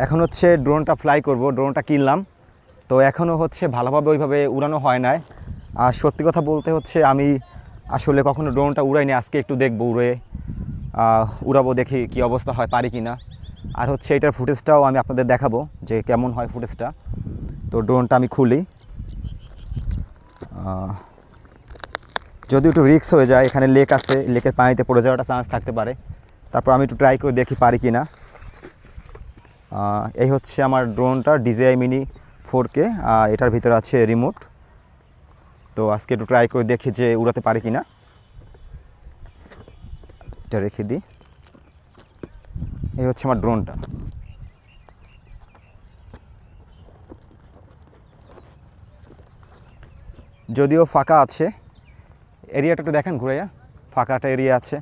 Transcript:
এখন হচ্ছে ড্রোনটা ফ্লাই করব। ড্রোনটা কিনলাম, তো এখনও হচ্ছে ভালোভাবে ওইভাবে উড়ানো হয় নাই। আর সত্যি কথা বলতে হচ্ছে আমি আসলে কখনো ড্রোনটা উড়াইনি, আজকে একটু দেখবো উড়ে, উড়াবো, দেখি কি অবস্থা হয়, পারি কি না। আর হচ্ছে এটার ফুটেজটাও আমি আপনাদের দেখাবো যে কেমন হয় ফুটেজটা। তো ড্রোনটা আমি খুলি, যদিও একটু রিস্ক হয়ে যায়, এখানে লেক আছে, লেকের পানিতে পড়ে যাওয়াটা চান্স থাকতে পারে। তারপর আমি একটু ট্রাই করে দেখি পারি কি না। এই হচ্ছে আমার ড্রোনটা DJI Mini 4K, আর এটার ভিতরে আছে রিমোট। তো আজকে একটু ট্রাই করে দেখি যে উড়াতে পারি কি না। এটা রেখে দিই। এই হচ্ছে আমার ড্রোনটা। যদিও ফাঁকা আছে, এরিয়াটা একটু দেখেন ঘুরে, ফাঁকাটা এরিয়া আছে।